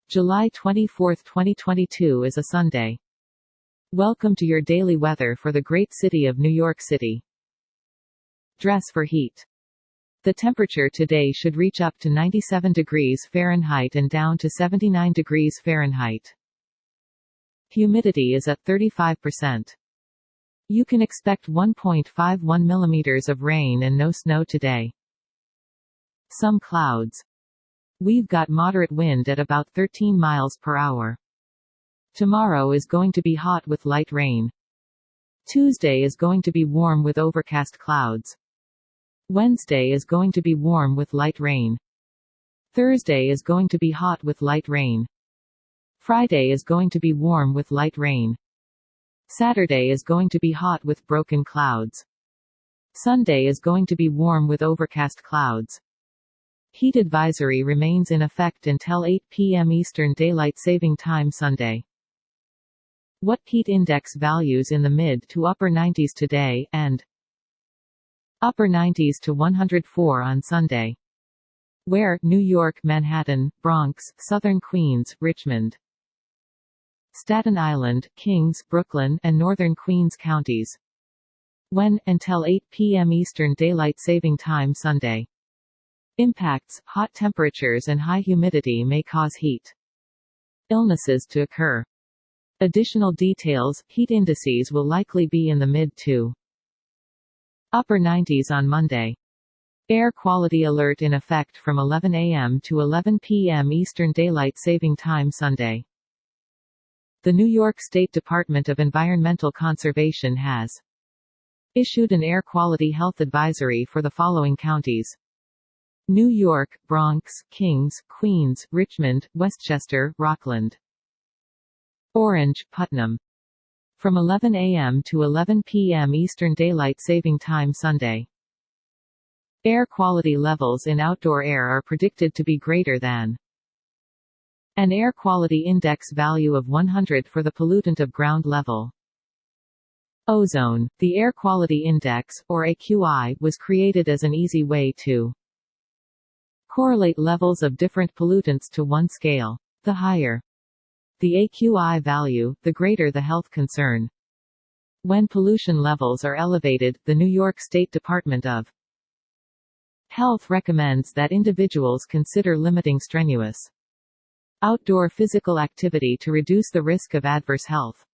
July 24, 2022 is a Sunday. Welcome to your daily weather for the great city of New York City. Dress for heat. The temperature today should reach up to 97 degrees Fahrenheit and down to 79 degrees Fahrenheit. Humidity is at 35%. You can expect 1.51 millimeters of rain and no snow today. Some clouds. We've got moderate wind at about 13 miles per hour. Tomorrow is going to be hot with light rain. Tuesday is going to be warm with overcast clouds. Wednesday is going to be warm with light rain. Thursday is going to be hot with light rain. Friday is going to be warm with light rain. Saturday is going to be hot with broken clouds. Sunday is going to be warm with overcast clouds. Heat advisory remains in effect until 8 p.m. Eastern Daylight Saving Time Sunday. What heat index values in the mid to upper 90s today, and upper 90s to 104 on Sunday? Where? New York, Manhattan, Bronx, Southern Queens, Richmond, Staten Island, Kings, Brooklyn, and Northern Queens counties. When? Until 8 p.m. Eastern Daylight Saving Time Sunday. Impacts: hot temperatures and high humidity may cause heat illnesses to occur. Additional details: heat indices will likely be in the mid to upper 90s on Monday. Air quality alert in effect from 11 a.m. to 11 p.m. Eastern Daylight Saving Time Sunday. The New York State Department of Environmental Conservation has issued an air quality health advisory for the following counties: New York, Bronx, Kings, Queens, Richmond, Westchester, Rockland. Orange, Putnam. From 11 a.m. to 11 p.m. Eastern Daylight Saving Time Sunday. Air quality levels in outdoor air are predicted to be greater than an air quality index value of 100 for the pollutant of ground level. Ozone. The Air Quality Index, or AQI, was created as an easy way to correlate levels of different pollutants to one scale. The higher the AQI value, the greater the health concern. When pollution levels are elevated, the New York State Department of Health recommends that individuals consider limiting strenuous outdoor physical activity to reduce the risk of adverse health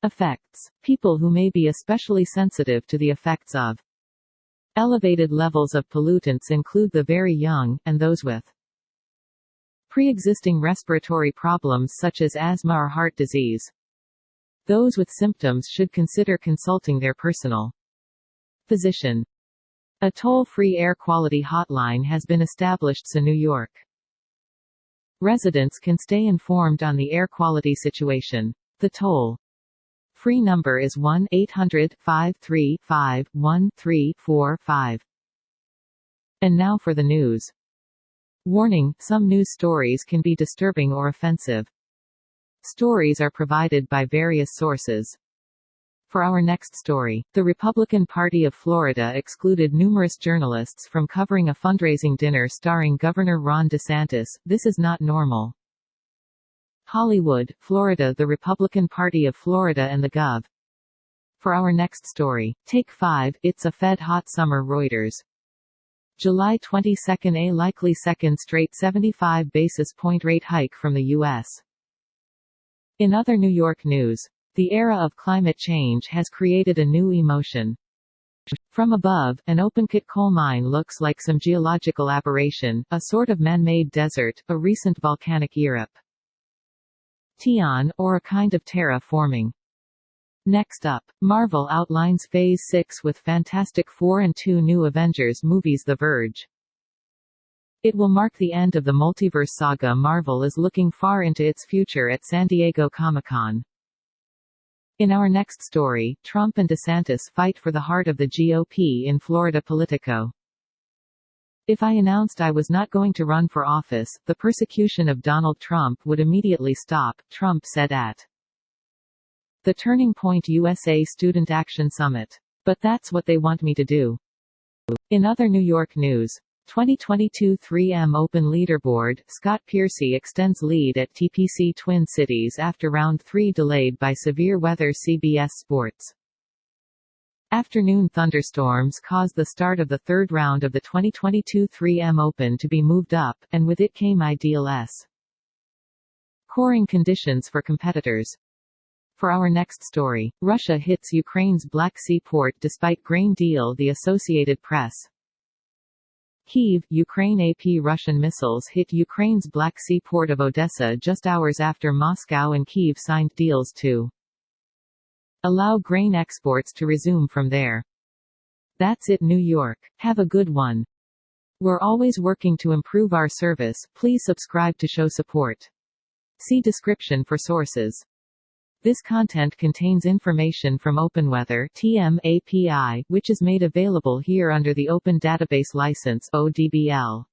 effects. People who may be especially sensitive to the effects of elevated levels of pollutants include the very young, and those with pre-existing respiratory problems such as asthma or heart disease. Those with symptoms should consider consulting their personal physician. A toll-free air quality hotline has been established so New York residents can stay informed on the air quality situation. The toll-free number is 1-800-535-1345. And now for the news. Warning: some news stories can be disturbing or offensive. Stories are provided by various sources. For our next story, the Republican Party of Florida excluded numerous journalists from covering a fundraising dinner starring Governor Ron DeSantis. This is not normal. Hollywood, Florida. The Republican Party of Florida and the Gov. For our next story, Take 5, It's a Fed Hot Summer. Reuters. July 22. A likely second straight 75 basis point rate hike from the U.S. In other New York news, the era of climate change has created a new emotion. From above, an open-pit coal mine looks like some geological aberration, a sort of man-made desert, a recent volcanic eruption, or a kind of terra forming. Next up, Marvel outlines Phase 6 with Fantastic Four and 2 new Avengers movies. The Verge. It will mark the end of the multiverse saga. Marvel is looking far into its future at San Diego Comic-Con. In our next story, Trump and DeSantis fight for the heart of the GOP in Florida. Politico. If I announced I was not going to run for office, the persecution of Donald Trump would immediately stop, Trump said at the Turning Point USA Student Action Summit. But that's what they want me to do. In other New York news, 2022 3M Open Leaderboard, Scott Piercy extends lead at TPC Twin Cities after Round 3 delayed by severe weather. CBS Sports. Afternoon thunderstorms caused the start of the third round of the 2022 3M Open to be moved up, and with it came ideal coring conditions for competitors. For our next story, Russia hits Ukraine's Black Sea port despite grain deal. The Associated Press. Kyiv, Ukraine. AP Russian missiles hit Ukraine's Black Sea port of Odessa just hours after Moscow and Kyiv signed deals to allow grain exports to resume from there. That's it, New York. Have a good one. We're always working to improve our service. Please subscribe to show support. See description for sources. This content contains information from OpenWeather (TM) API, which is made available here under the Open Database License (ODBL).